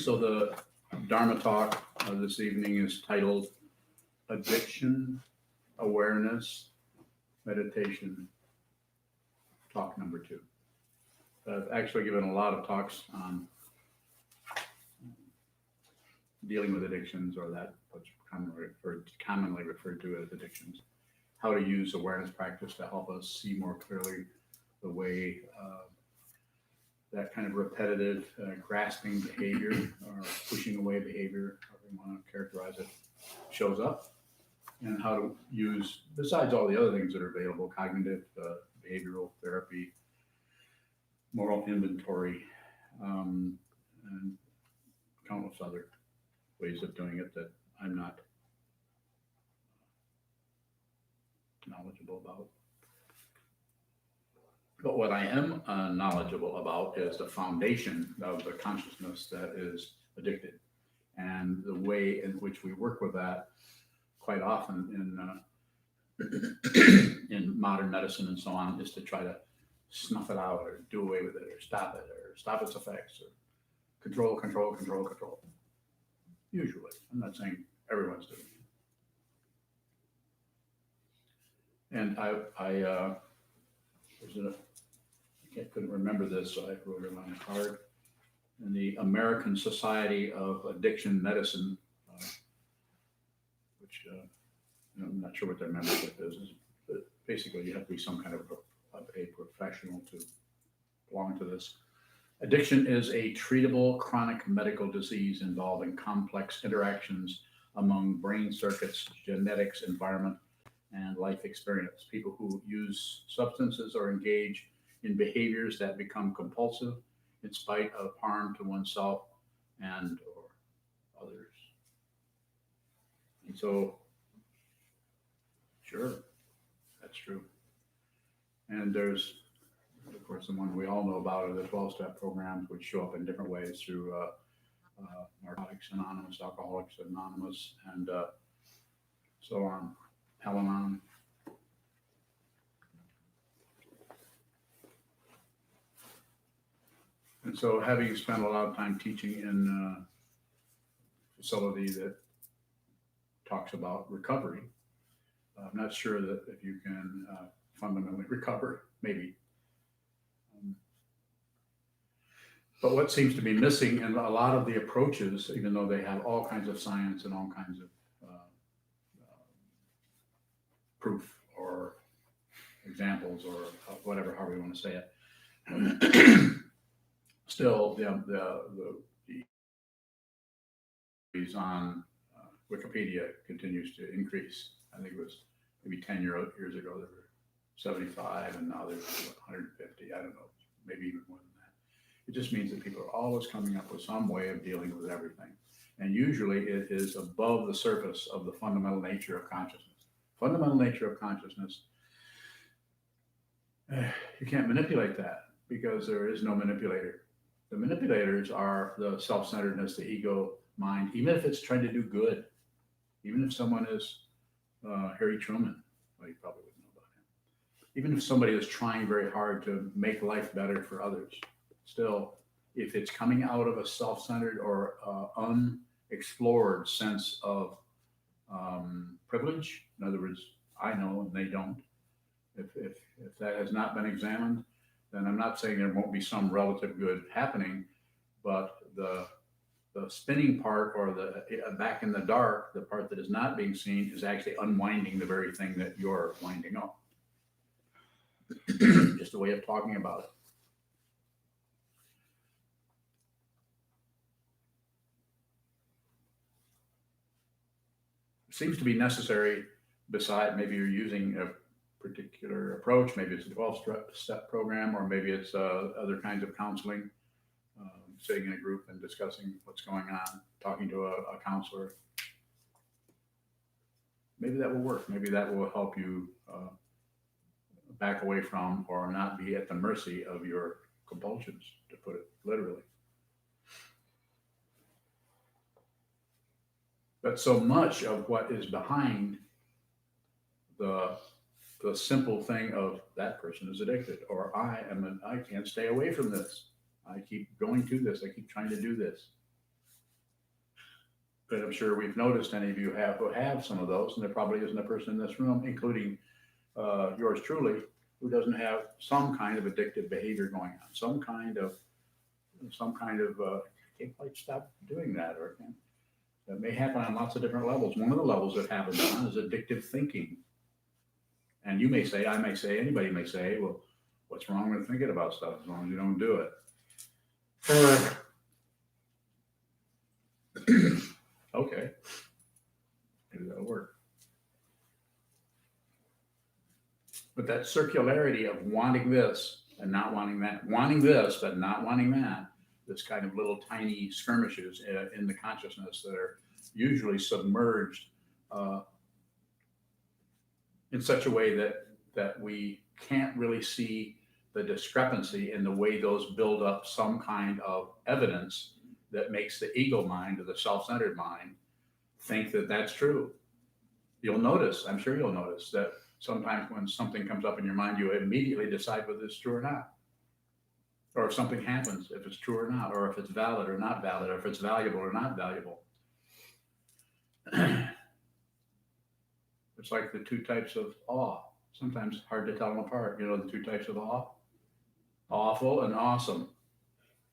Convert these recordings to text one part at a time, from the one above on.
So the Dharma talk this evening is titled Addiction Awareness Meditation, talk number 2. I've actually given a lot of talks on dealing with addictions, or that what's commonly referred to as addictions. How to use awareness practice to help us see more clearly the way that kind of repetitive, grasping behavior or pushing away behavior, however you want to characterize it, shows up, and how to use, besides all the other things that are available, cognitive, behavioral therapy, moral inventory, and countless other ways of doing it that I'm not knowledgeable about. But what I am knowledgeable about is the foundation of the consciousness that is addicted, and the way in which we work with that quite often in modern medicine and so on is to try to snuff it out or do away with it or stop its effects, or control. Usually, I'm not saying everyone's doing it. And I couldn't remember this, so I wrote it on a card. In the American Society of Addiction Medicine, which I'm not sure what their membership is, but basically you have to be some kind of a professional to belong to this. Addiction is a treatable chronic medical disease involving complex interactions among brain circuits, genetics, environment, and life experience. People who use substances or engage in behaviors that become compulsive in spite of harm to oneself and or others. And so, sure, that's true. And there's, of course, the one we all know about are the 12-step programs, which show up in different ways through Narcotics Anonymous, Alcoholics Anonymous, and so on, Al-Anon. And so, having spent a lot of time teaching in a facility that talks about recovery, I'm not sure that if you can fundamentally recover, maybe. But what seems to be missing in a lot of the approaches, even though they have all kinds of science and all kinds of proof or examples or whatever, however you want to say it, still the on Wikipedia continues to increase. I think it was maybe 10 years ago there were 75, and now there's 150. I don't know, maybe even more than that. It just means that people are always coming up with some way of dealing with everything, and usually it is above the surface of the fundamental nature of consciousness. Fundamental nature of consciousness, you can't manipulate that because there is no manipulator. The manipulators are the self-centeredness, the ego mind, even if it's trying to do good. Even if someone is Harry Truman, well, you probably wouldn't know about him. Even if somebody is trying very hard to make life better for others, still, if it's coming out of a self-centered or unexplored sense of privilege, in other words, I know and they don't, if that has not been examined, then I'm not saying there won't be some relative good happening, but the spinning part, or the back in the dark, the part that is not being seen, is actually unwinding the very thing that you're winding up. Just a way of talking about it. It seems to be necessary, beside maybe you're using a particular approach, maybe it's a 12-step program, or maybe it's other kinds of counseling, sitting in a group and discussing what's going on, talking to a counselor. Maybe that will work. Maybe that will help you back away from, or not be at the mercy of your compulsions, to put it literally. But so much of what is behind the simple thing of that person is addicted, or I can't stay away from this. I keep going to this. I keep trying to do this. But I'm sure we've noticed any of you who have some of those, and there probably isn't a person in this room, including yours truly, who doesn't have some kind of addictive behavior going on, some kind of can't quite stop doing that, or that may happen on lots of different levels. One of the levels it happens on is addictive thinking. And you may say, I may say, anybody may say, well, what's wrong with thinking about stuff as long as you don't do it? Okay, maybe that'll work. But that circularity of wanting this and not wanting that, wanting this but not wanting that, this kind of little tiny skirmishes in the consciousness that are usually submerged in such a way that we can't really see the discrepancy in the way those build up some kind of evidence that makes the ego mind or the self-centered mind think that that's true. You'll notice, I'm sure you'll notice, that sometimes when something comes up in your mind, you immediately decide whether it's true or not. Or if something happens, if it's true or not, or if it's valid or not valid, or if it's valuable or not valuable. It's like the two types of awe. Sometimes hard to tell them apart. You know the two types of awe? Awful and awesome.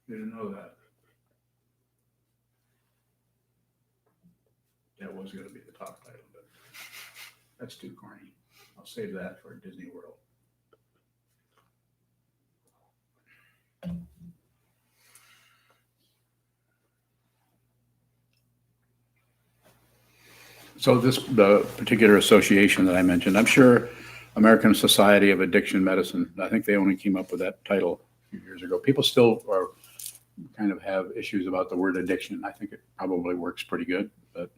You didn't know that. That was going to be the top title, but that's too corny. I'll save that for Disney World. So the particular association that I mentioned, I'm sure American Society of Addiction Medicine, I think they only came up with that title a few years ago. People still are kind of have issues about the word addiction. I think it probably works pretty good, but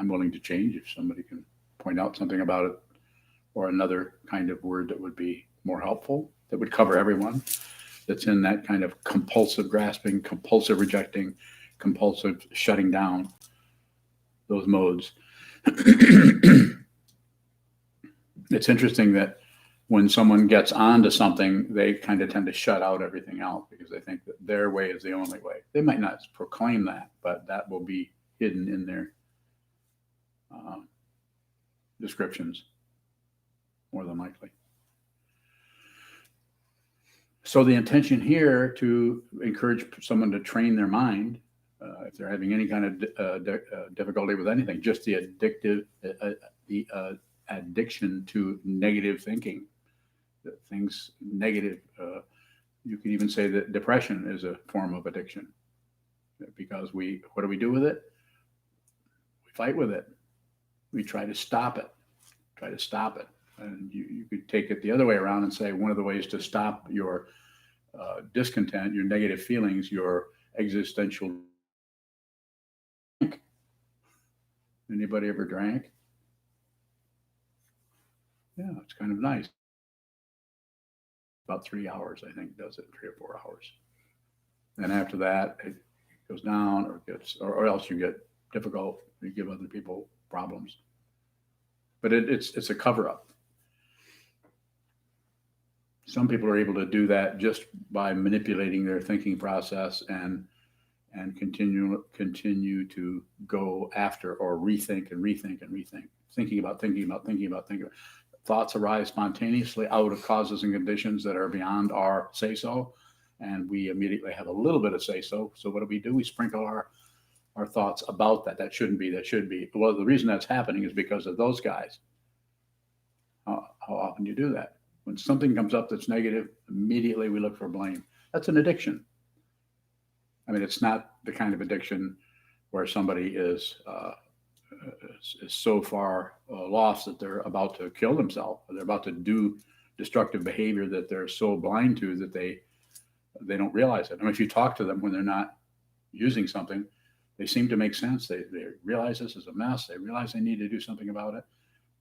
I'm willing to change if somebody can point out something about it or another kind of word that would be more helpful, that would cover everyone, that's in that kind of compulsive grasping, compulsive rejecting, compulsive shutting down, those modes. It's interesting that when someone gets onto something, they kind of tend to shut out everything else because they think that their way is the only way. They might not proclaim that, but that will be hidden in their descriptions, more than likely. So the intention here to encourage someone to train their mind, if they're having any kind of difficulty with anything, just the addiction to negative thinking, that things negative. You can even say that depression is a form of addiction, because what do we do with it? We fight with it. We try to stop it. And you could take it the other way around and say one of the ways to stop your discontent, your negative feelings, your existential. Anybody ever drank? Yeah, it's kind of nice. About 3 hours, I think, does it, 3 or 4 hours. And after that, it goes down, or else you get difficult. You give other people problems. But it's a cover-up. Some people are able to do that just by manipulating their thinking process and continue to go after or rethink. Thinking about. Thoughts arise spontaneously out of causes and conditions that are beyond our say-so, and we immediately have a little bit of say-so. So what do? We sprinkle our thoughts about that. That shouldn't be. That should be. Well, the reason that's happening is because of those guys. How often do you do that? When something comes up that's negative, immediately we look for blame. That's an addiction. I mean, it's not the kind of addiction where somebody is so far lost that they're about to kill themselves, or they're about to do destructive behavior that they're so blind to that they don't realize it. I mean, if you talk to them when they're not using something, they seem to make sense. They realize this is a mess. They realize they need to do something about it.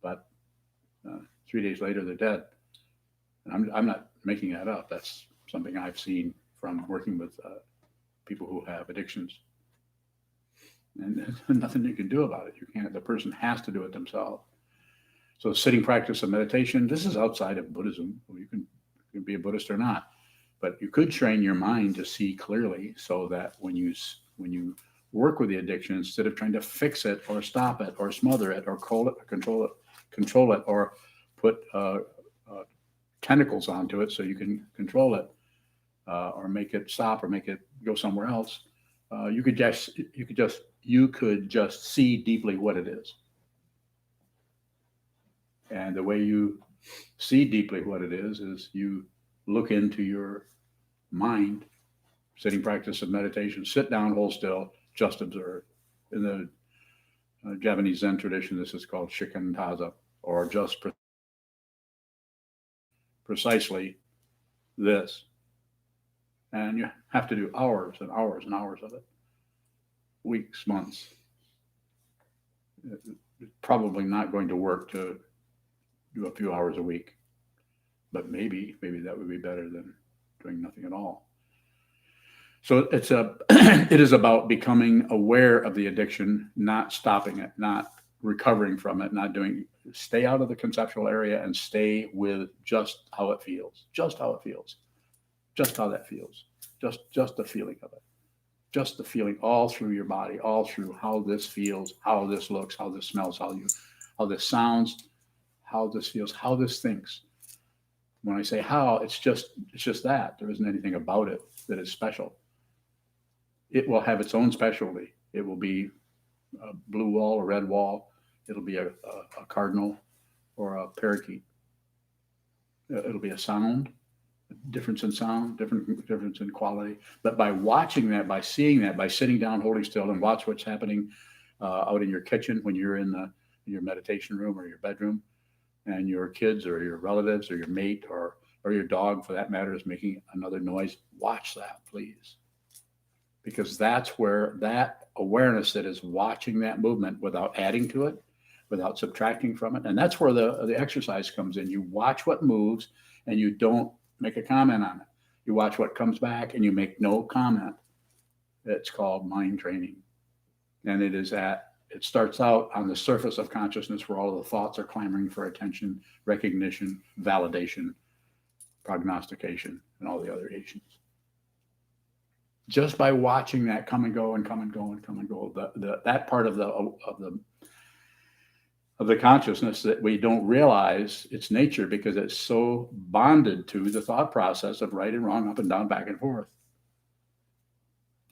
But 3 days later, they're dead. And I'm not making that up. That's something I've seen from working with people who have addictions. And there's nothing you can do about it. You can't. The person has to do it themselves. So sitting practice of meditation, this is outside of Buddhism. You can be a Buddhist or not, but you could train your mind to see clearly, so that when you work with the addiction instead of trying to fix it or stop it or smother it or control it, or put tentacles onto it so you can control it, or make it stop or make it go somewhere else. You could just see deeply what it is. And the way you see deeply what it is you look into your mind, sitting practice of meditation, sit down, hold still, just observe. In the Japanese Zen tradition, this is called shikantaza, or just precisely this. And you have to do hours and hours and hours of it, weeks, months. It's probably not going to work to do a few hours a week, but maybe that would be better than doing nothing at all. So it is about becoming aware of the addiction, not stopping it, not recovering from it, stay out of the conceptual area and stay with just how it feels, just how that feels, just the feeling of it, just the feeling all through your body, all through how this feels, how this looks, how this smells, how this sounds, how this feels, how this thinks. When I say how, it's just that. There isn't anything about it that is special. It will have its own specialty. It will be a blue wall, a red wall. It'll be a cardinal or a parakeet. It'll be a sound, difference in sound, difference in quality. But by watching that, by seeing that, by sitting down, holding still, and watch what's happening out in your kitchen when you're in your meditation room or your bedroom, and your kids or your relatives or your mate or your dog, for that matter, is making another noise, watch that, please. Because that's where that awareness that is watching that movement without adding to it, without subtracting from it, and that's where the exercise comes in. You watch what moves and you don't make a comment on it. You watch what comes back and you make no comment. It's called mind training. And it starts out on the surface of consciousness where all of the thoughts are clamoring for attention, recognition, validation, prognostication, and all the other Asians. Just by watching that come and go and come and go and come and go, that part of the consciousness that we don't realize its nature because it's so bonded to the thought process of right and wrong, up and down, back and forth.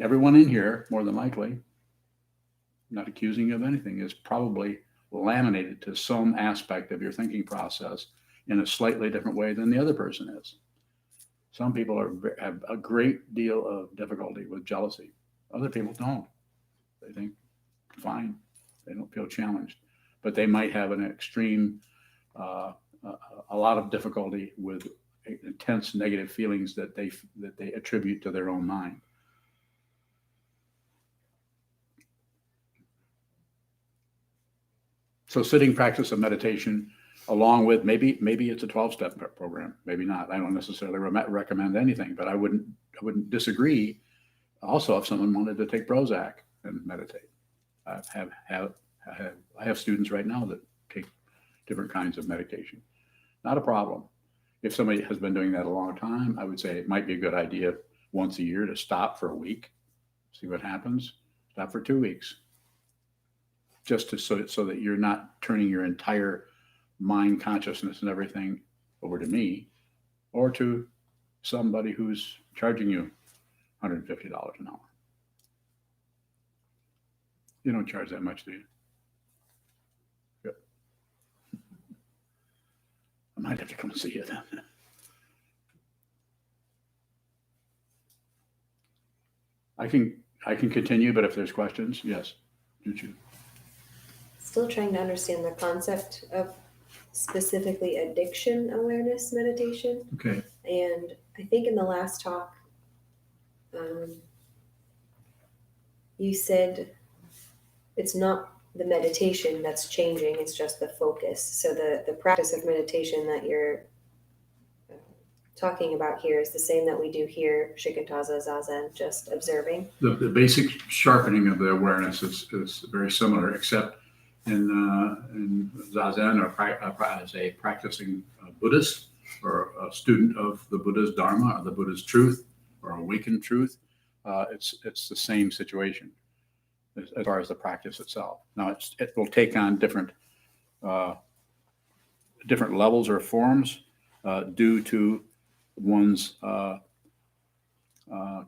Everyone in here, more than likely, not accusing you of anything, is probably laminated to some aspect of your thinking process in a slightly different way than the other person is. Some people have a great deal of difficulty with jealousy. Other people don't. They think, fine. They don't feel challenged. But they might have an extreme, a lot of difficulty with intense negative feelings that they attribute to their own mind. So sitting practice of meditation, along with maybe it's a 12-step program, maybe not. I don't necessarily recommend anything, but I wouldn't disagree. Also, if someone wanted to take Prozac and meditate, I have students right now that take different kinds of medication. Not a problem. If somebody has been doing that a long time, I would say it might be a good idea once a year to stop for a week, see what happens. Stop for 2 weeks. Just so that you're not turning your entire mind consciousness and everything over to me or to somebody who's charging you $150 an hour. You don't charge that much, do you? Good. I might have to come and see you then. I can continue, but if there's questions, yes, do choose. Still trying to understand the concept of specifically addiction awareness meditation. Okay. And I think in the last talk, you said it's not the meditation that's changing, it's just the focus. So the practice of meditation that you're talking about here is the same that we do here, shikantaza, zazen, just observing. The basic sharpening of the awareness is very similar, except in zazen, or as a practicing Buddhist or a student of the Buddha's Dharma or the Buddha's truth or awakened truth, it's the same situation. as far as the practice itself. Now, it will take on different levels or forms due to one's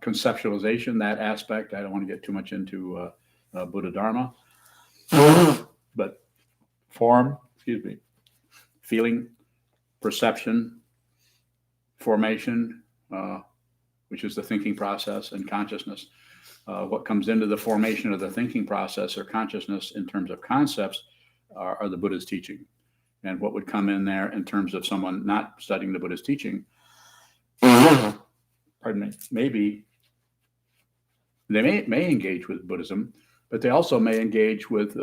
conceptualization, that aspect. I don't want to get too much into Buddha Dharma, but form, feeling, perception, formation, which is the thinking process, and consciousness. What comes into the formation of the thinking process or consciousness in terms of concepts are the Buddha's teaching. And what would come in there in terms of someone not studying the Buddha's teaching, pardon me, maybe they may engage with Buddhism, but they also may engage with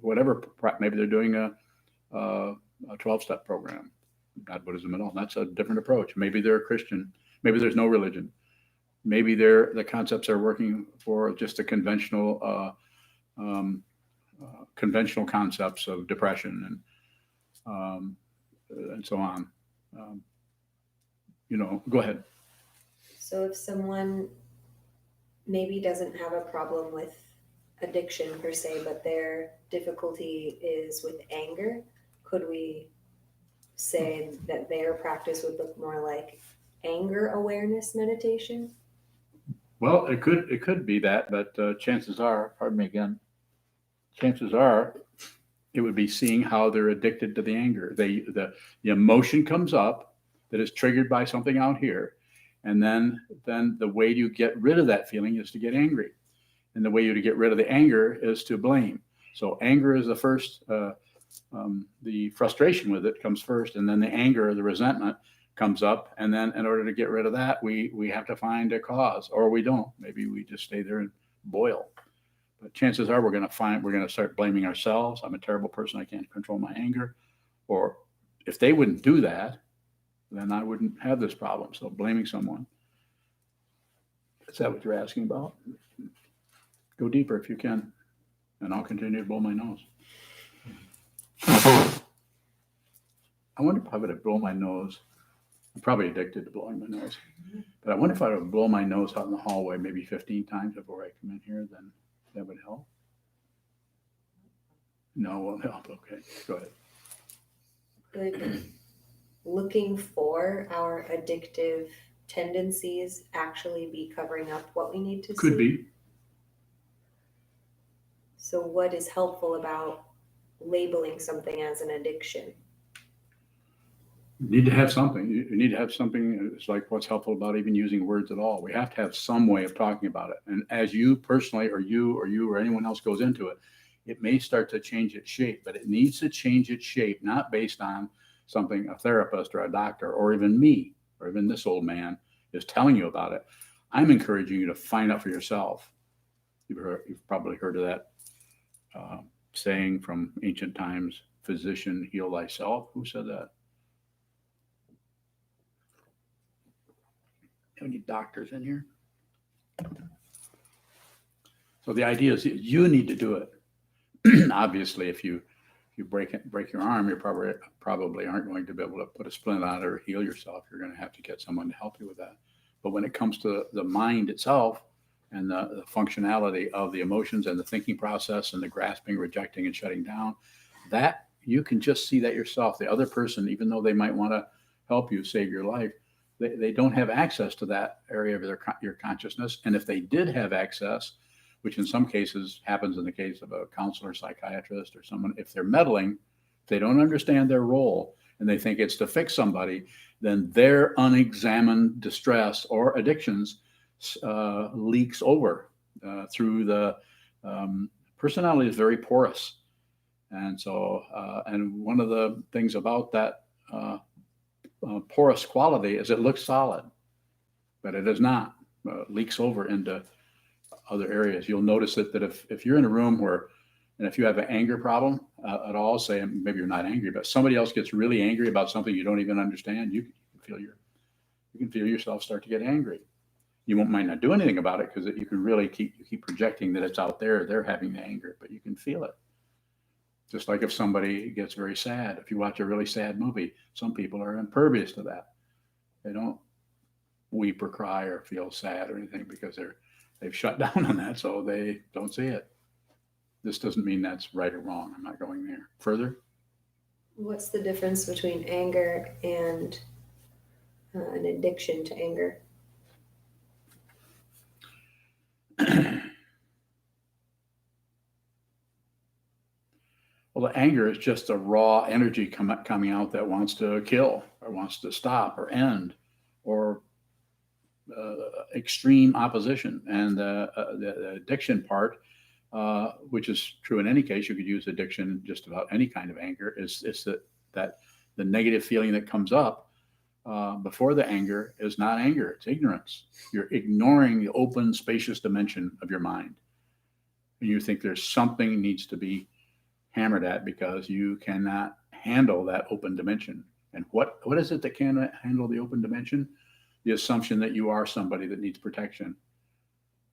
whatever. Maybe they're doing a 12-step program, not Buddhism at all. That's a different approach. Maybe they're a Christian. Maybe there's no religion. Maybe the concepts are working for just the conventional concepts of depression and so on. Go ahead. So if someone maybe doesn't have a problem with addiction per se, but their difficulty is with anger, could we say that their practice would look more like anger awareness meditation? Well, it could be that, but chances are, pardon me again, chances are it would be seeing how they're addicted to the anger. The emotion comes up that is triggered by something out here. And then the way you get rid of that feeling is to get angry. And the way you to get rid of the anger is to blame. So anger is the first, the frustration with it comes first, and then the anger, the resentment comes up. And then in order to get rid of that, we have to find a cause, or we don't. Maybe we just stay there and boil. But chances are we're going to start blaming ourselves. I'm a terrible person. I can't control my anger. Or if they wouldn't do that, then I wouldn't have this problem. So blaming someone. Is that what you're asking about? Go deeper if you can, and I'll continue to blow my nose. I wonder if I would have blown my nose. I'm probably addicted to blowing my nose. But I wonder if I would blow my nose out in the hallway maybe 15 times before I come in here, then that would help. No, it won't help. Okay, go ahead. Could looking for our addictive tendencies actually be covering up what we need to see? Could be. So what is helpful about labeling something as an addiction? You need to have something. You need to have something. It's like what's helpful about even using words at all. We have to have some way of talking about it. And as you personally, or you or anyone else goes into it, it may start to change its shape, but it needs to change its shape, not based on something a therapist or a doctor or even me or even this old man is telling you about it. I'm encouraging you to find out for yourself. You've probably heard of that saying from ancient times, physician, heal thyself. Who said that? Any doctors in here? So the idea is you need to do it. Obviously, if you break your arm, you probably aren't going to be able to put a splint on it or heal yourself. You're going to have to get someone to help you with that. But when it comes to the mind itself and the functionality of the emotions and the thinking process and the grasping, rejecting, and shutting down, that you can just see that yourself. The other person, even though they might want to help you save your life, they don't have access to that area of your consciousness. And if they did have access, which in some cases happens in the case of a counselor, psychiatrist, or someone, if they're meddling, if they don't understand their role and they think it's to fix somebody, then their unexamined distress or addictions leaks over through the personality is very porous. And so, and one of the things about that porous quality is it looks solid, but it is not. Leaks over into other areas. You'll notice that if you're in a room where, and if you have an anger problem at all, say maybe you're not angry, but somebody else gets really angry about something you don't even understand, you can feel yourself start to get angry. You might not do anything about it because you can really keep projecting that it's out there. They're having the anger, but you can feel it. Just like if somebody gets very sad, if you watch a really sad movie, some people are impervious to that. They don't weep or cry or feel sad or anything because they've shut down on that, so they don't see it. this doesn't mean that's right or wrong. I'm not going there. Further? What's the difference between anger and an addiction to anger? Well, the anger is just a raw energy coming out that wants to kill or wants to stop or end or extreme opposition. And the addiction part, which is true in any case, you could use addiction in just about any kind of anger, is that the negative feeling that comes up before the anger is not anger, it's ignorance. You're ignoring the open, spacious dimension of your mind. And you think there's something needs to be hammered at because you cannot handle that open dimension. And what is it that can handle the open dimension? The assumption that you are somebody that needs protection.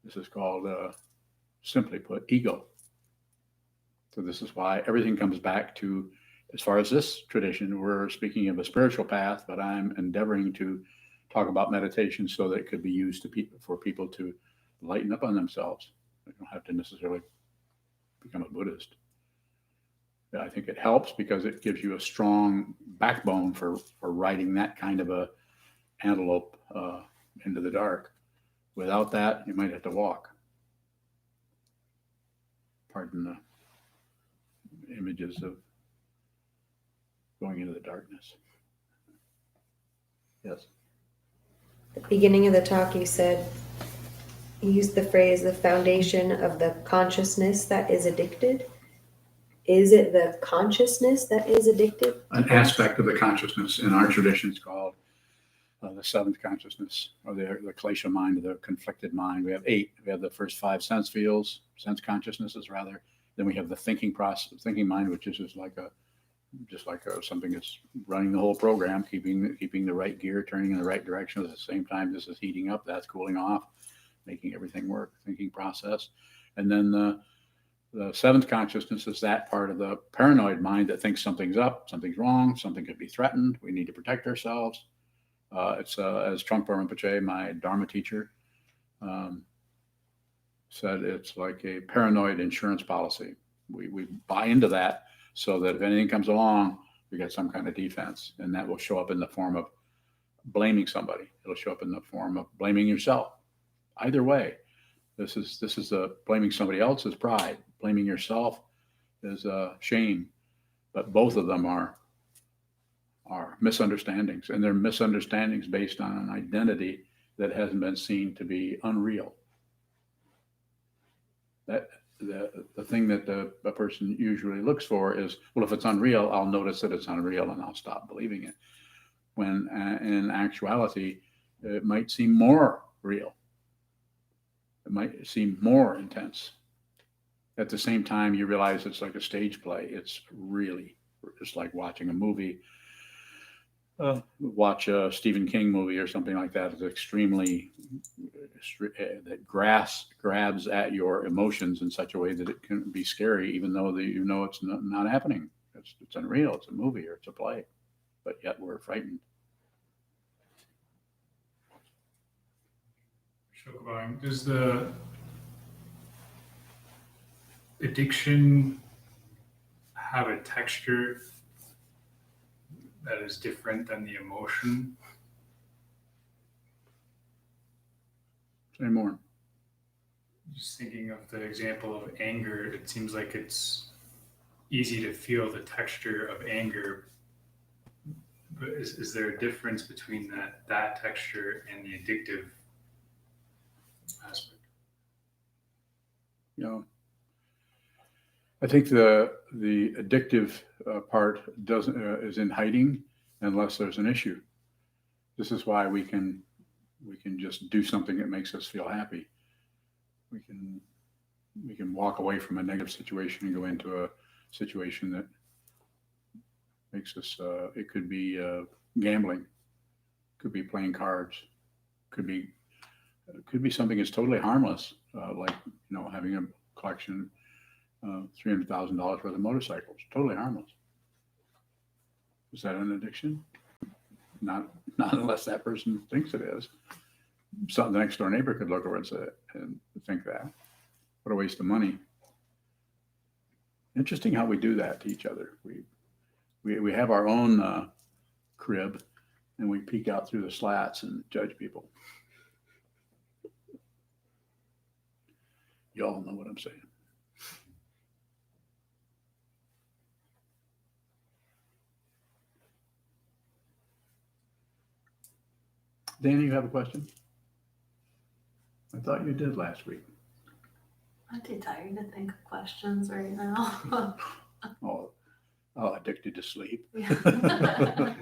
This is called, simply put, ego. So this is why everything comes back to, as far as this tradition, we're speaking of a spiritual path, but I'm endeavoring to talk about meditation so that it could be used for people to lighten up on themselves. They don't have to necessarily become a Buddhist. I think it helps because it gives you a strong backbone for riding that kind of a antelope into the dark. Without that, you might have to walk. Pardon the images of going into the darkness. Yes. At the beginning of the talk, you used the phrase, the foundation of the consciousness that is addicted. Is it the consciousness that is addictive? An aspect of the consciousness in our tradition is called the seventh consciousness, or the klesha mind, or the conflicted mind. We have 8. We have the first 5 sense consciousnesses rather. Then we have the thinking mind, which is just like something that's running the whole program, keeping the right gear turning in the right direction. At the same time, this is heating up, that's cooling off, making everything work. Thinking process, and then the 7th consciousness is that part of the paranoid mind that thinks something's up, something's wrong, something could be threatened, we need to protect ourselves. It's as Trungpa Rinpoche, my Dharma teacher, said, it's like a paranoid insurance policy. We buy into that so that if anything comes along, we got some kind of defense, and that will show up in the form of blaming somebody. It'll show up in the form of blaming yourself. Either way, this is blaming somebody else is pride. Blaming yourself is shame. But both of them are misunderstandings, and they're misunderstandings based on an identity that hasn't been seen to be unreal. That the thing that a person usually looks for is, well, if it's unreal, I'll notice that it's unreal and I'll stop believing it. When in actuality, it might seem more real. It might seem more intense. At the same time, you realize it's like a stage play. It's like watching a movie. Watch a Stephen King movie or something like that. It's extremely, that grabs at your emotions in such a way that it can be scary, even though it's not happening. It's unreal. It's a movie or it's a play, but yet we're frightened. Sokuzan, does the addiction have a texture that is different than the emotion? Say more. Just thinking of the example of anger, it seems like it's easy to feel the texture of anger. But is there a difference between that texture and the addictive aspect? I think the addictive part is in hiding unless there's an issue. This is why we can just do something that makes us feel happy. We can walk away from a negative situation and go into a situation that makes us. It could be gambling, could be playing cards, could be something that's totally harmless, like having a collection. $300,000 worth of motorcycles, totally harmless. Is that an addiction? Not unless that person thinks it is. The next door neighbor could look over and think that. What a waste of money. Interesting how we do that to each other. We have our own crib, and we peek out through the slats and judge people. You all know what I'm saying. Danny, you have a question? I thought you did last week. I'm too tired to think of questions right now. Oh, addicted to sleep. Yeah.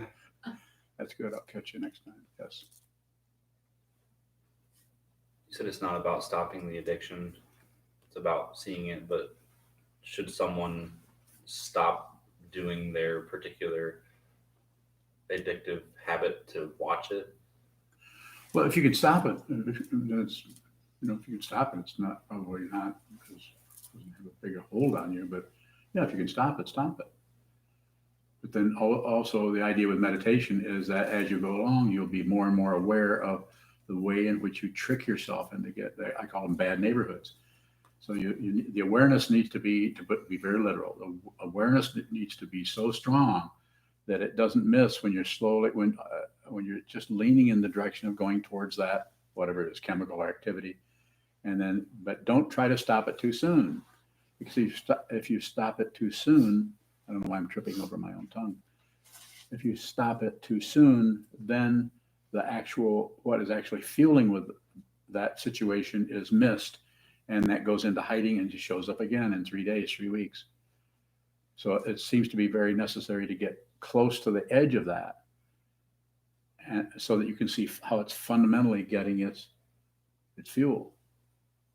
That's good. I'll catch you next time. Yes. You said it's not about stopping the addiction, it's about seeing it, but should someone stop doing their particular addictive habit to watch it? Well, if you can stop it, then it's, if you can stop it, it's probably not because it doesn't have a bigger hold on you. But yeah, if you can stop it, stop it. But then also the idea with meditation is that as you go along, you'll be more and more aware of the way in which you trick yourself into I call them bad neighborhoods. So the awareness needs to be very literal. The awareness needs to be so strong that it doesn't miss when you're when you're just leaning in the direction of going towards that, whatever it is, chemical activity. But don't try to stop it too soon, because if you stop it too soon, I don't know why I'm tripping over my own tongue. If you stop it too soon, then what is actually fueling with that situation is missed, and that goes into hiding and just shows up again in 3 days, 3 weeks. So it seems to be very necessary to get close to the edge of that, and so that you can see how it's fundamentally getting its fuel.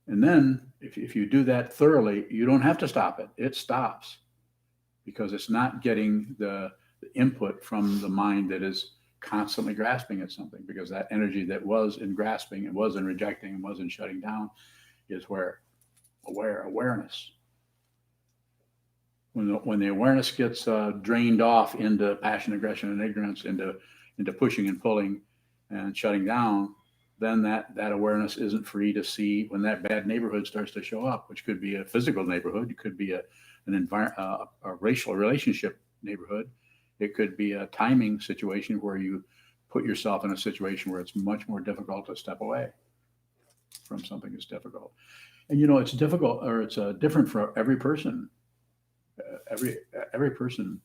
And then if you do that thoroughly, you don't have to stop it. It stops because it's not getting the input from the mind that is constantly grasping at something, because that energy that was in grasping and was in rejecting and was in shutting down is where awareness. When the awareness gets drained off into passion, aggression, and ignorance, into pushing and pulling and shutting down, then that awareness isn't free to see when that bad neighborhood starts to show up, which could be a physical neighborhood, it could be a racial relationship neighborhood, it could be a timing situation where you put yourself in a situation where it's much more difficult to step away from something that's difficult. And it's difficult, or it's different for every person. Every person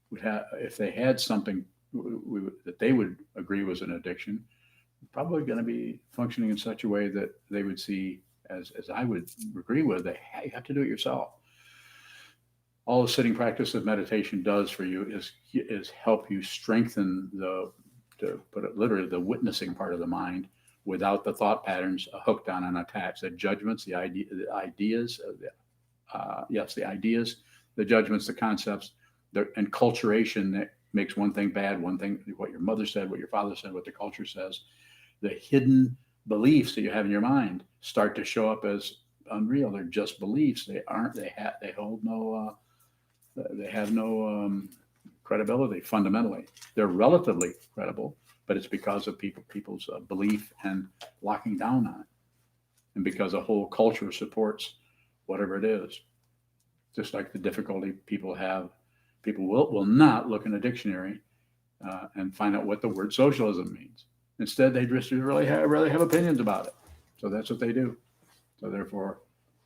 would have, if they had something that they would agree was an addiction, probably going to be functioning in such a way that they would see, as I would agree with, that you have to do it yourself. All the sitting practice of meditation does for you is help you strengthen to put it literally, the witnessing part of the mind, without the thought patterns hooked on and attached, the judgments, the ideas, the judgments, the concepts, the enculturation that makes one thing bad, one thing, what your mother said, what your father said, what the culture says, the hidden beliefs that you have in your mind start to show up as unreal. They're just beliefs. They have no credibility fundamentally. They're relatively credible, but it's because of people's belief and locking down on it, and because a whole culture supports whatever it is. Just like the difficulty people have, people will not look in a dictionary and find out what the word socialism means. Instead, they just really have opinions about it. So that's what they do. So therefore,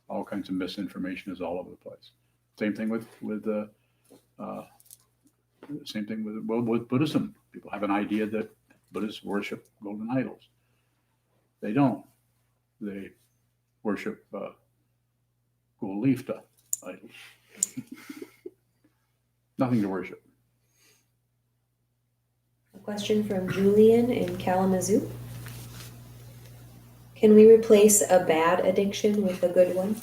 all kinds of misinformation is all over the place. Same thing with Buddhism. People have an idea that Buddhists worship golden idols. They don't. They worship gold leaf idols. Nothing to worship. A question from Julian in Kalamazoo. Can we replace a bad addiction with a good one?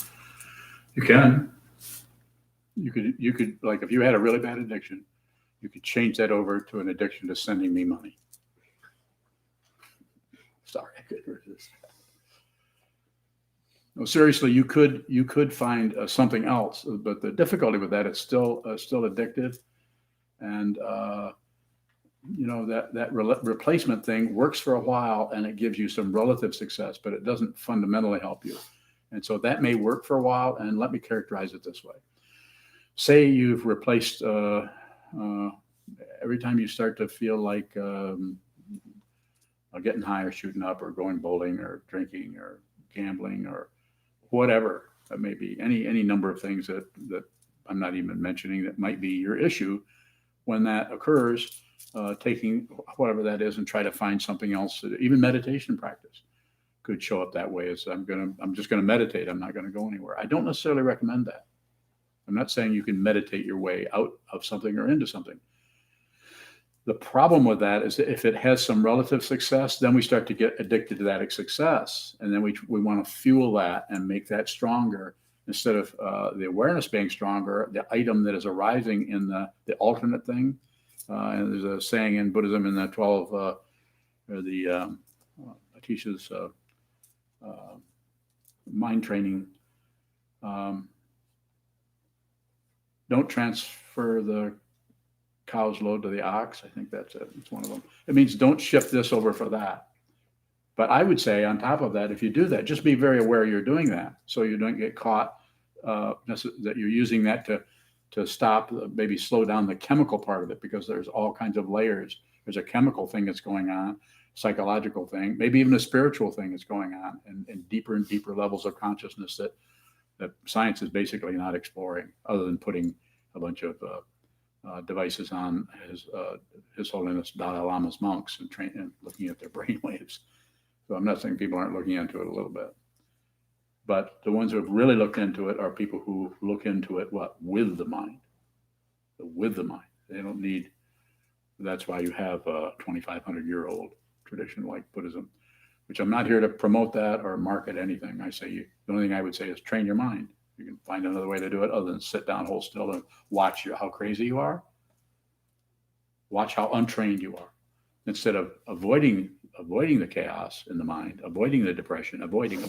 You can. You could, like, if you had a really bad addiction, you could change that over to an addiction to sending me money. Sorry, I couldn't resist. No, seriously, you could find something else, but the difficulty with that, it's still addictive, and that replacement thing works for a while, and it gives you some relative success, but it doesn't fundamentally help you. And so that may work for a while. And let me characterize it this way: say you've replaced, every time you start to feel like getting high or shooting up or going bowling or drinking or gambling or whatever it may be, any number of things that I'm not even mentioning that might be your issue. When that occurs, taking whatever that is and try to find something else. Even meditation practice could show up that way. As I'm just gonna meditate. I'm not gonna go anywhere. I don't necessarily recommend that. I'm not saying you can meditate your way out of something or into something. The problem with that is that if it has some relative success, then we start to get addicted to that success. And then we want to fuel that and make that stronger instead of the awareness being stronger, the item that is arising in the alternate thing. And there's a saying in Buddhism in the 12, Atisha's mind training, don't transfer the cow's load to the ox. I think that's it. It's one of them. It means don't shift this over for that. But I would say on top of that, if you do that, just be very aware you're doing that, so you don't get caught that you're using that to stop, maybe slow down the chemical part of it, because there's all kinds of layers. There's a chemical thing that's going on, psychological thing, maybe even a spiritual thing that's going on, and deeper levels of consciousness that science is basically not exploring, other than putting a bunch of devices on His Holiness Dalai Lama's monks and looking at their brain waves. So I'm not saying people aren't looking into it a little bit, but the ones who have really looked into it are people who look into it with the mind, with the mind. They don't need. That's why you have a 2,500-year-old tradition like Buddhism, which I'm not here to promote that or market anything. I say the only thing I would say is train your mind. You can find another way to do it other than sit down, hold still, and watch how crazy you are. Watch how untrained you are. Instead of avoiding the chaos in the mind, avoiding the depression, avoiding,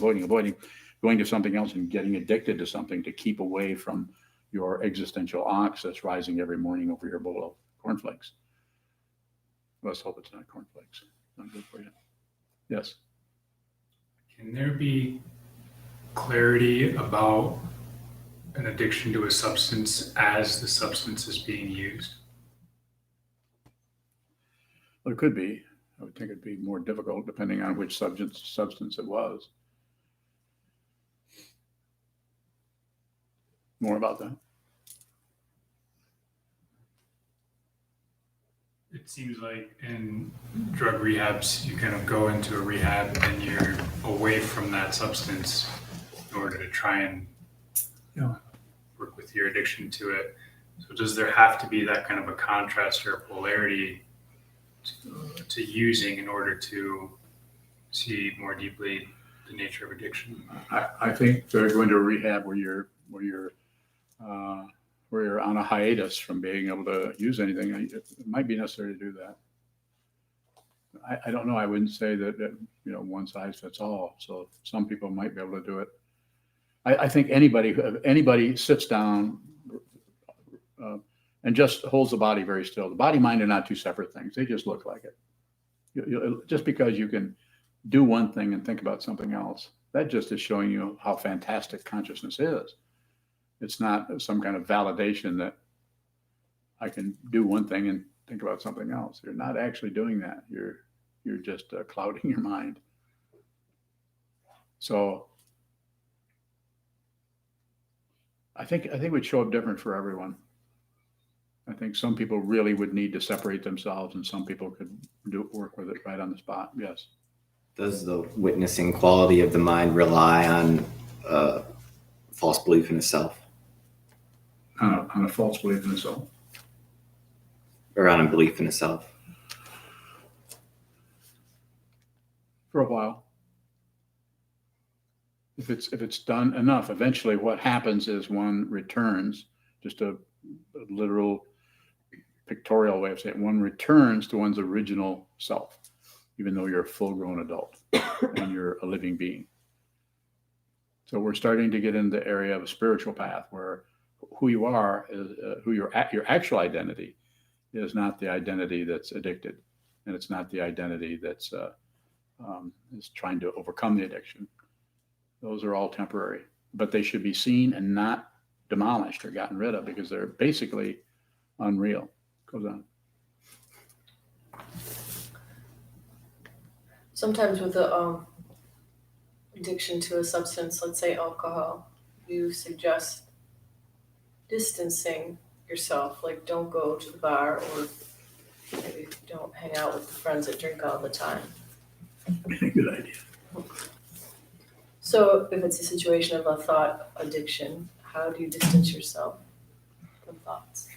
going to something else and getting addicted to something to keep away from your existential ox that's rising every morning over your bowl of cornflakes. Let's hope it's not cornflakes. Not good for you. Yes. Can there be clarity about an addiction to a substance as the substance is being used? Well, it could be. I would think it'd be more difficult depending on which substance it was. More about that. It seems like in drug rehabs, you kind of go into a rehab and you're away from that substance in order to try and work with your addiction to it. So does there have to be that kind of a contrast or a polarity to using in order to see more deeply the nature of addiction? I think they're going to a rehab where you're on a hiatus from being able to use anything. It might be necessary to do that. I don't know. I wouldn't say that one size fits all. So some people might be able to do it. I think anybody sits down and just holds the body very still. The body, mind are not two separate things. They just look like it. Just because you can do one thing and think about something else, that just is showing you how fantastic consciousness is. It's not some kind of validation that I can do one thing and think about something else. You're not actually doing that. You're just clouding your mind. So I think it would show up different for everyone. I think some people really would need to separate themselves, and some people could work with it right on the spot. Yes. Does the witnessing quality of the mind rely on false belief in itself? On a false belief in itself. Or on a belief in itself? For a while. If it's done enough, eventually what happens is one returns, just a literal pictorial way of saying it, one returns to one's original self, even though you're a full-grown adult and you're a living being. So we're starting to get into the area of a spiritual path where who you are is your actual identity is not the identity that's addicted, and it's not the identity that's is trying to overcome the addiction. Those are all temporary, but they should be seen and not demolished or gotten rid of because they're basically unreal. Goes on. Sometimes with the addiction to a substance, let's say alcohol, you suggest distancing yourself, like don't go to the bar or maybe don't hang out with the friends that drink all the time. Good idea. So if it's a situation of a thought addiction, how do you distance yourself from thoughts?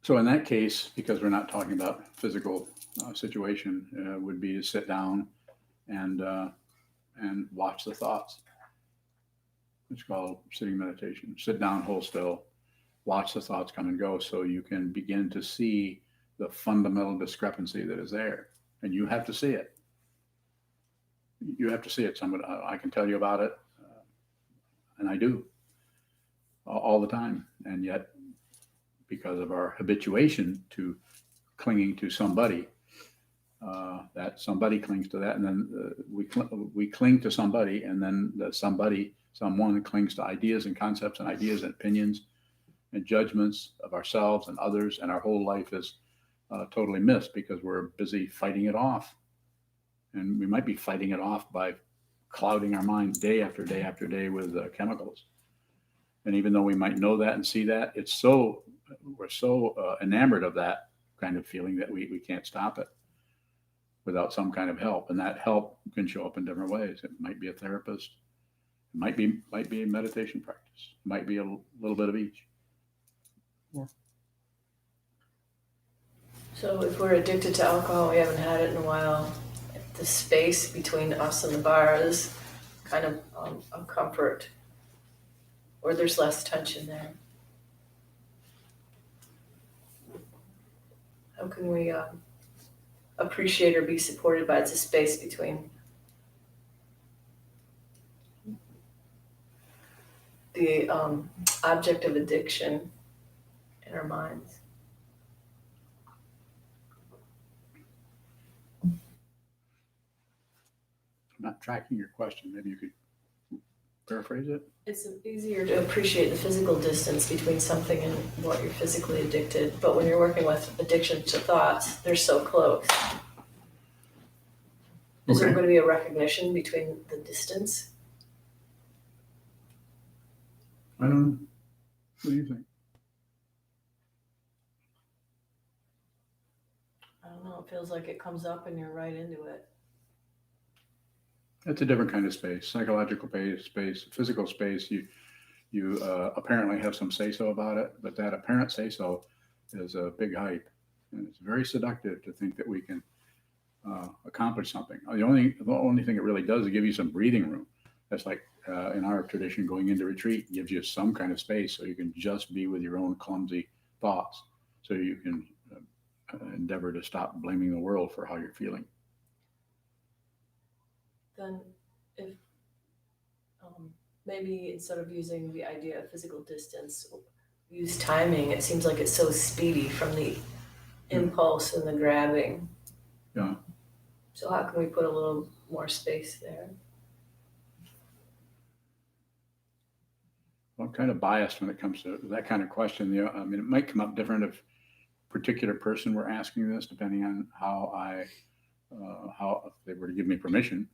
So in that case, because we're not talking about physical situation, would be to sit down and watch the thoughts. It's called sitting meditation. Sit down, hold still, watch the thoughts come and go, so you can begin to see the fundamental discrepancy that is there, and you have to see it. You have to see it. Somebody, I can tell you about it, and I do all the time, and yet, because of our habituation to clinging to somebody, that somebody clings to that, and then we cling to somebody, and then someone clings to ideas and concepts and ideas and opinions and judgments of ourselves and others, and our whole life is totally missed because we're busy fighting it off. And we might be fighting it off by clouding our minds day after day after day with chemicals. And even though we might know that and see that, we're so enamored of that kind of feeling that we can't stop it without some kind of help. And that help can show up in different ways. It might be a therapist, it might be a meditation practice, it might be a little bit of each. So if we're addicted to alcohol, we haven't had it in a while, the space between us and the bar is kind of a comfort, or there's less tension there. How can we appreciate or be supported by the space between the object of addiction in our minds? I'm not tracking your question. Maybe you could paraphrase it. It's easier to appreciate the physical distance between something and what you're physically addicted, but when you're working with addiction to thoughts, they're so close. Is there Okay. going to be a recognition between the distance? I don't know. What do you think? I don't know, it feels like it comes up and you're right into it. It's a different kind of space, psychological space, physical space. You apparently have some say-so about it, but that apparent say-so is a big hype, and it's very seductive to think that we can accomplish something. The only thing it really does is give you some breathing room. That's like in our tradition, going into retreat gives you some kind of space so you can just be with your own clumsy thoughts, so you can endeavor to stop blaming the world for how you're feeling. Then if maybe instead of using the idea of physical distance, use timing. It seems like it's so speedy from the impulse and the grabbing. Yeah. So how can we put a little more space there? Well, I'm kind of biased when it comes to that kind of question. I mean, it might come up different if a particular person were asking this, depending on how if they were to give me permission in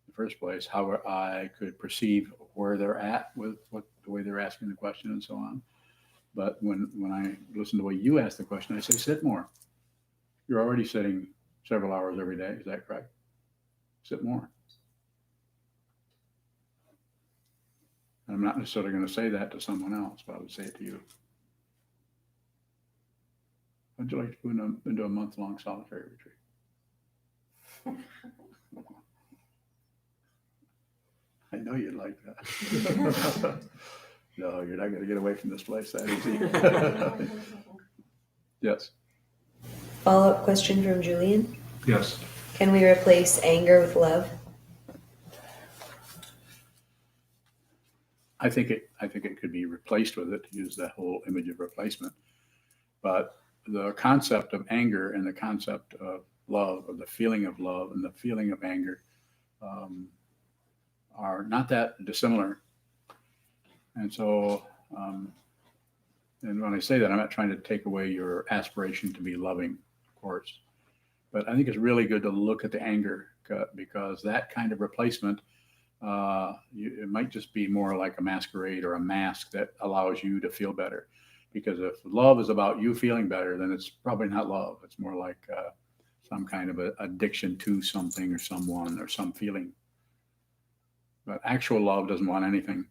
the first place, how I could perceive where they're at with the way they're asking the question and so on. But when I listen to the way you ask the question, I say, sit more. You're already sitting several hours every day. Is that correct? Sit more. I'm not necessarily going to say that to someone else, but I would say it to you. Would you like to go into a month-long solitary retreat? I know you'd like that. No, you're not going to get away from this place that easy. Yes. Follow-up question from Julian. Yes. Can we replace anger with love? I think it could be replaced with it, to use that whole image of replacement. But the concept of anger and the concept of love, or the feeling of love and the feeling of anger, are not that dissimilar. And so, and when I say that, I'm not trying to take away your aspiration to be loving, of course. But I think it's really good to look at the anger because that kind of replacement, it might just be more like a masquerade or a mask that allows you to feel better. Because if love is about you feeling better, then it's probably not love. It's more like some kind of addiction to something or someone or some feeling. But actual love doesn't want anything.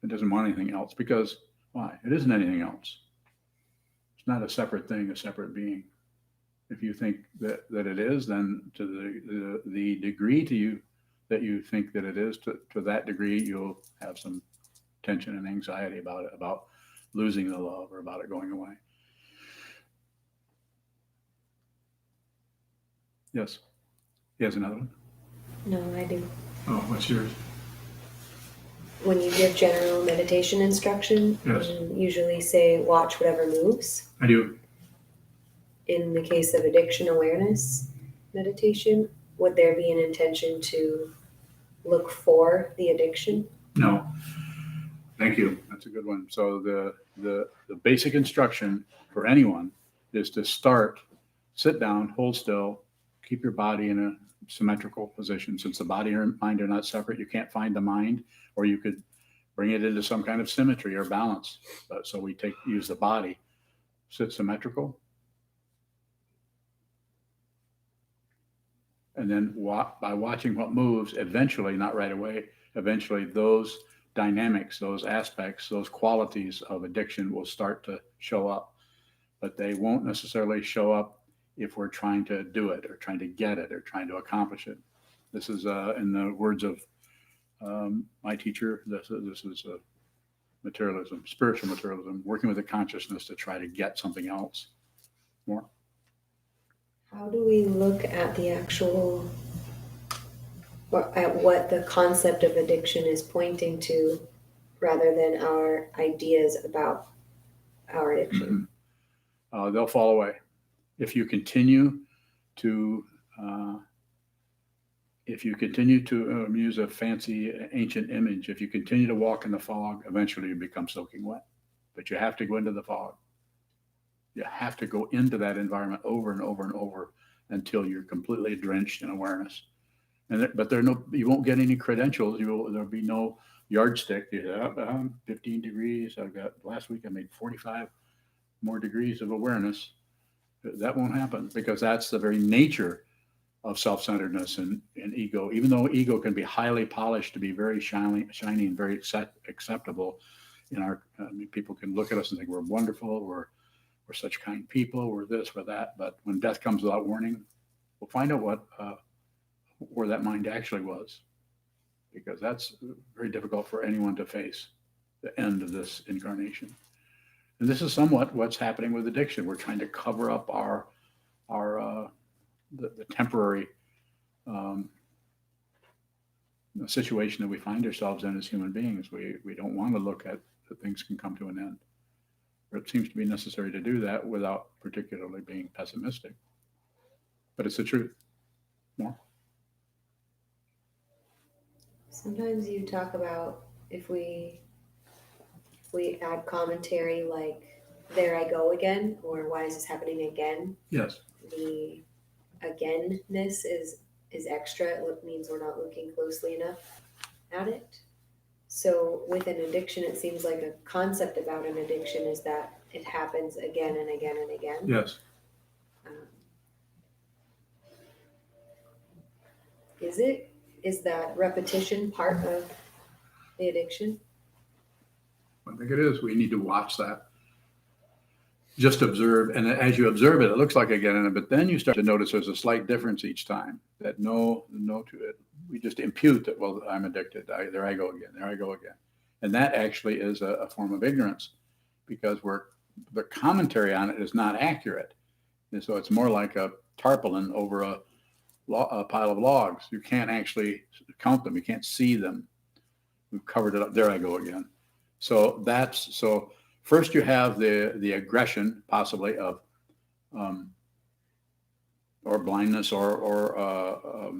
It doesn't want anything else because why? It isn't anything else. It's not a separate thing, a separate being. If you think that it is, then to the degree to you that you think that it is, to that degree, you'll have some tension and anxiety about it, about losing the love or about it going away. Yes. He has another one. No, I do. Oh, what's yours? When you give general meditation instruction, Yes. you usually say watch whatever moves. I do. In the case of addiction awareness meditation, would there be an intention to look for the addiction? No. Thank you. That's a good one. So the basic instruction for anyone is to sit down, hold still, keep your body in a symmetrical position. Since the body and mind are not separate, you can't find the mind, or you could bring it into some kind of symmetry or balance. So we use the body, sit symmetrical, and then by watching what moves, eventually, not right away, eventually those dynamics, those aspects, those qualities of addiction will start to show up. But they won't necessarily show up if we're trying to do it or trying to get it or trying to accomplish it. This is, in the words of my teacher, this is materialism, spiritual materialism, working with the consciousness to try to get something else. More? How do we look at the actual, or at what the concept of addiction is pointing to rather than our ideas about our addiction? They'll fall away. If you continue to use a fancy ancient image, if you continue to walk in the fog, eventually you become soaking wet. But you have to go into the fog. You have to go into that environment over and over and over until you're completely drenched in awareness. But you won't get any credentials. There'll be no yardstick. I'm 15 degrees. Last week I made 45 more degrees of awareness. That won't happen because that's the very nature of self-centeredness and ego. Even though ego can be highly polished to be very shiny and very acceptable in our, people can look at us and think we're wonderful, we're such kind people, we're this, we're that. But when death comes without warning, we'll find out where that mind actually was, because that's very difficult for anyone to face, the end of this incarnation. And this is somewhat what's happening with addiction. We're trying to cover up the temporary situation that we find ourselves in as human beings. We don't want to look at that things can come to an end. It seems to be necessary to do that without particularly being pessimistic. But it's the truth. More? Sometimes you talk about if we add commentary like, there I go again, or why is this happening again? Yes. The againness is extra. It means we're not looking closely enough at it. So with an addiction, it seems like a concept about an addiction is that it happens again and again and again. Yes. Is that repetition part of the addiction? I think it is. We need to watch that. Just observe, and as you observe it, it looks like again, but then you start to notice there's a slight difference each time. That no to it. We just impute that, well, I'm addicted. There I go again. And that actually is a form of ignorance, because the commentary on it is not accurate. And so it's more like a tarpaulin over a pile of logs. You can't actually count them. You can't see them. We've covered it up. There I go again. So first you have the aggression, possibly, of or blindness or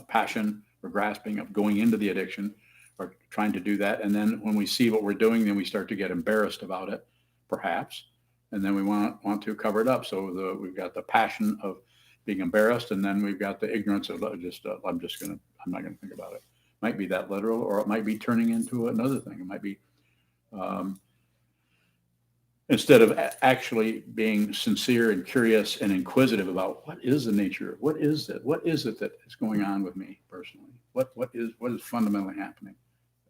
passion or grasping, of going into the addiction or trying to do that. And then when we see what we're doing, then we start to get embarrassed about it, perhaps. And then we want to cover it up. So we've got the passion of being embarrassed, and then we've got the ignorance of I'm not gonna think about it. Might be that literal, or it might be turning into another thing. It might be instead of actually being sincere and curious and inquisitive about what is the nature, what is it that is going on with me personally, what is fundamentally happening.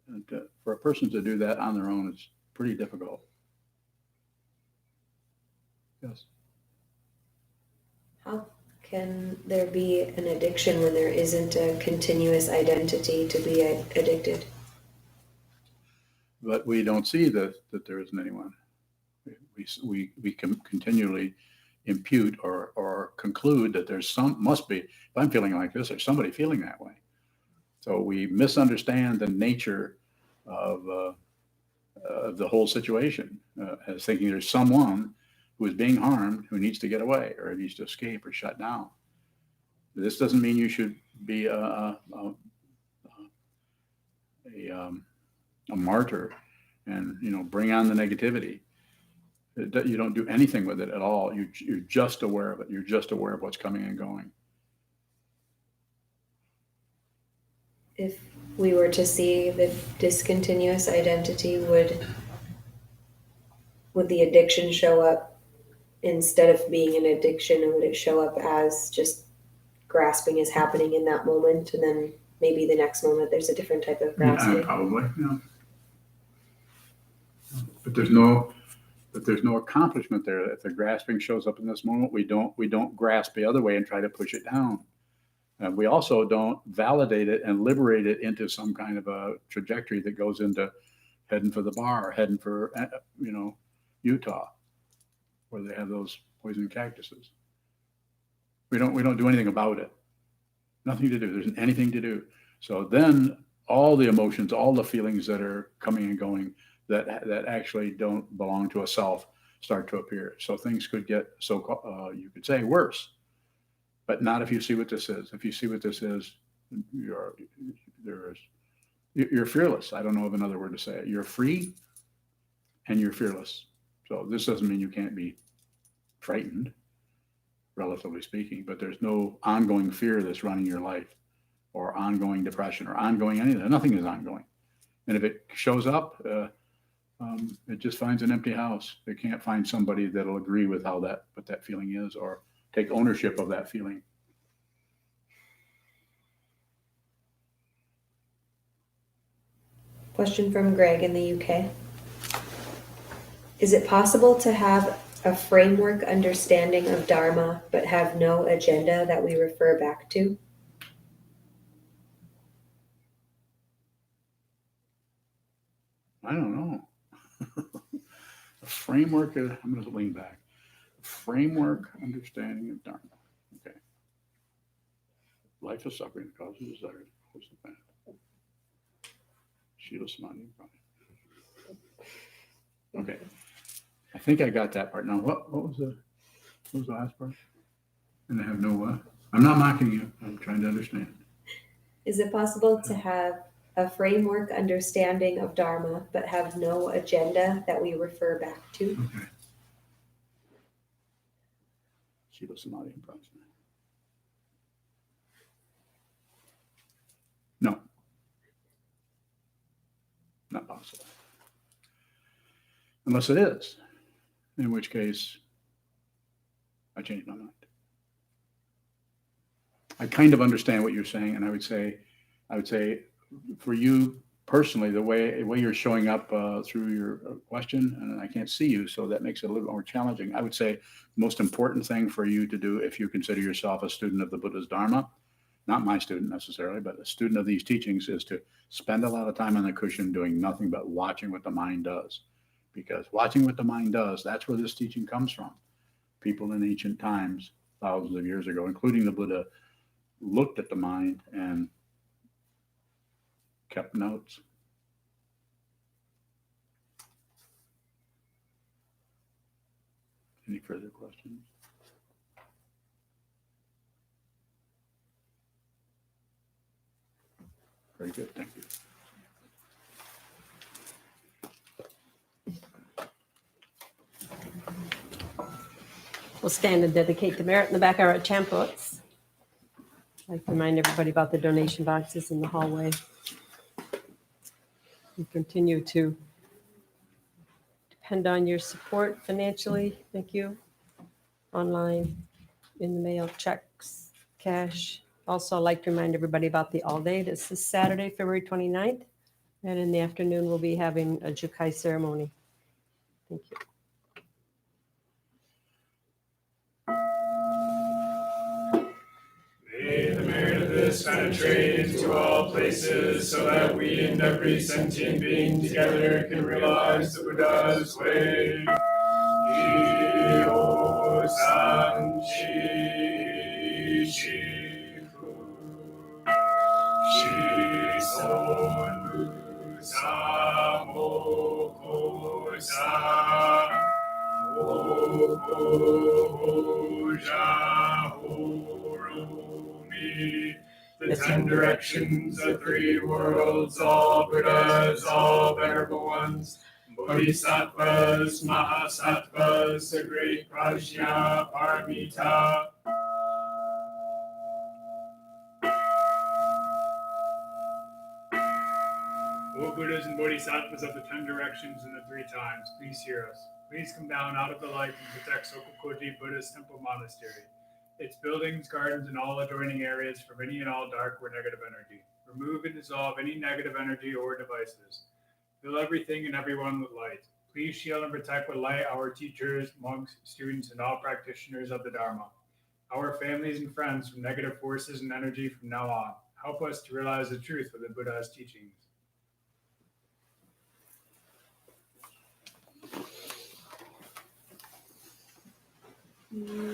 And for a person to do that on their own is pretty difficult. Yes. How can there be an addiction when there isn't a continuous identity to be addicted? But we don't see that there isn't anyone. We can continually impute or conclude that there's must be, if I'm feeling like this, there's somebody feeling that way. So we misunderstand the nature of the whole situation as thinking there's someone who is being harmed who needs to get away or needs to escape or shut down. This doesn't mean you should be a martyr and bring on the negativity. You don't do anything with it at all. You're just aware of it. You're just aware of what's coming and going. If we were to see the discontinuous identity, would the addiction show up instead of being an addiction? Would it show up as just grasping is happening in that moment, and then maybe the next moment there's a different type of grasping? Probably, yeah. But there's no accomplishment there. If the grasping shows up in this moment, we don't grasp the other way and try to push it down. We also don't validate it and liberate it into some kind of a trajectory that goes into heading for the bar, heading for Utah, where they have those poison cactuses. We don't do anything about it. Nothing to do. There isn't anything to do. So then all the emotions, all the feelings that are coming and going that actually don't belong to a self start to appear. So things could get you could say worse, but not if you see what this is. If you see what this is, you're fearless. I don't know of another word to say it. You're free and you're fearless. So this doesn't mean you can't be frightened, relatively speaking, but there's no ongoing fear that's running your life or ongoing depression or ongoing anything. Nothing is ongoing. And if it shows up, it just finds an empty house. It can't find somebody that'll agree with what that feeling is or take ownership of that feeling. Question from Greg in the UK. Is it possible to have a framework understanding of Dharma but have no agenda that we refer back to? I don't know. A framework, I'm going to lean back. A framework understanding of Dharma. Okay. Life is suffering, causes desire, causes the path. Shila Samadhi. Okay. I think I got that part. Now, what was the last part? And I have no what? I'm not mocking you. I'm trying to understand. Is it possible to have a framework understanding of Dharma but have no agenda that we refer back to? Okay. Shila Samadhi and Prajna. No. Not possible. Unless it is, in which case I changed my mind. I kind of understand what you're saying, and I would say for you personally, the way you're showing up through your question, and I can't see you, so that makes it a little more challenging. I would say the most important thing for you to do if you consider yourself a student of the Buddha's Dharma, not my student necessarily, but a student of these teachings, is to spend a lot of time on the cushion doing nothing but watching what the mind does. Because watching what the mind does, that's where this teaching comes from. People in ancient times, thousands of years ago, including the Buddha, looked at the mind and kept notes. Any further questions? Very good, thank you. We'll stand and dedicate the merit in the back of our pamphlets. I'd like to remind everybody about the donation boxes in the hallway. We continue to depend on your support financially. Thank you. Online, in the mail, checks, cash. Also, I'd like to remind everybody about the All Day. This is Saturday, February 29th. And in the afternoon, we'll be having a Jukai ceremony. Thank you. May the merit of this penetrate into all places so that we and every sentient being together can realize the Buddha's way. Hyo san chi shifu. Shi son bu sa mo ko sa. O ko ja ho ro mi. The 10 directions, the 3 worlds, all Buddhas, all venerable ones, Bodhisattvas, Mahasattvas, the great Prajna Paramita. O Buddhas and Bodhisattvas of the 10 directions and the 3 times, please hear us. Please come down out of the light and protect Sokukoji Buddhist Temple Monastery, its buildings, gardens, and all adjoining areas from any and all dark or negative energy. Remove and dissolve any negative energy or devices. Fill everything and everyone with light. Please shield and protect with light our teachers, monks, students, and all practitioners of the Dharma. Our families and friends from negative forces and energy from now on. Help us to realize the truth of the Buddha's teachings.